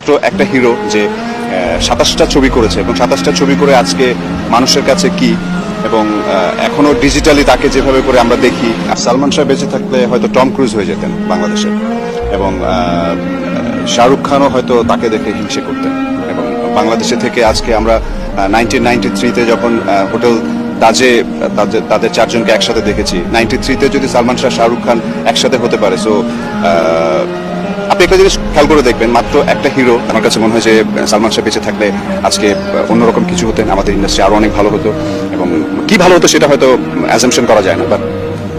তো একটা হিরো যে 27টা ছবি করেছে এবং 27টা ছবি করে আজকে মানুষের কাছে কি এবং এখনো ডিজিটালি তাকে যেভাবে করে আমরা দেখি। সালমান শাহ বেঁচে থাকলে হয়তো টম ক্রুজ হয়ে যেতেন বাংলাদেশের, এবং শাহরুখ খানও হয়তো তাকে দেখে হিংসে করতেন। এবং বাংলাদেশে থেকে আজকে আমরা 1993-তে যখন হোটেল তাজে তাদের চারজনকে একসাথে দেখেছি, 93-তে যদি সালমান শাহ শাহরুখ খান একসাথে হতে পারে, সো আপনি একটা জিনিস খেয়াল করে দেখবেন, মাত্র একটা হিরো। আমার কাছে মনে হয় যে সালমান শাহ বেঁচে থাকলে আজকে অন্যরকম কিছু হতেন, আমাদের ইন্ডাস্ট্রি আরো অনেক ভালো হতো। এবং কি ভালো হতো সেটা হয়তো অ্যাজাম্পশন করা যায় না, বাট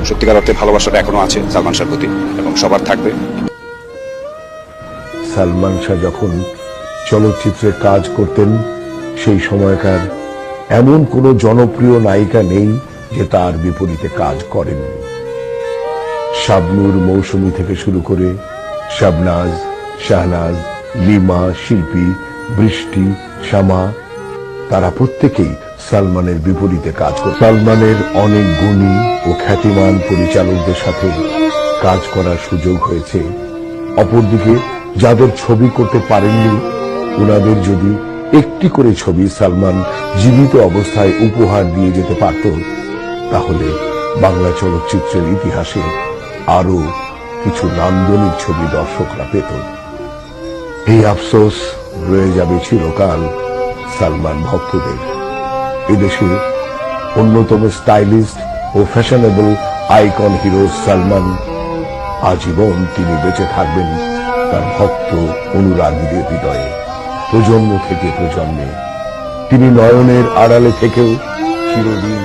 সত্যিকার অর্থে ভালোবাসাটা এখনো আছে সালমান শাহর প্রতি এবং সবার থাকবে। সালমান শাহ যখন চলচ্চিত্রে কাজ করতেন, সেই সময়কার এমন কোনো জনপ্রিয় নায়িকা নেই যে তার বিপরীতে কাজ করেন। শাবনূর, মৌসুমী থেকে শুরু করে শাবনাজ, শাহনাজ, লিমা, শিল্পী, বৃষ্টি, শ্যামা, তারা প্রত্যেকেই সালমানের বিপরীতে কাজ করে। সালমানের অনেক গুণী ও খ্যাতিমান পরিচালকদের সাথে কাজ করার সুযোগ হয়েছে। অপরদিকে যাদের ছবি করতে পারেননি, ওনাদের যদি একটি করে ছবি সালমান জীবিত অবস্থায় উপহার দিয়ে যেতে পারত, তাহলে বাংলা চলচ্চিত্রের ইতিহাসে আরো কিছু নান্দনিক ছবি দর্শকরা পেত। এই আফসোস রয়ে যাবে চিরকাল সালমান ভক্তদের। এদেশে অন্যতম স্টাইলিস্ট ও ফ্যাশনেবল আইকন হিরো সালমান, আজীবন তিনি বেঁচে থাকবেন তার ভক্ত অনুরাগীদের হৃদয়ে, প্রজন্ম থেকে প্রজন্মে। তিনি নয়নের আড়ালে থেকেও চিরদিন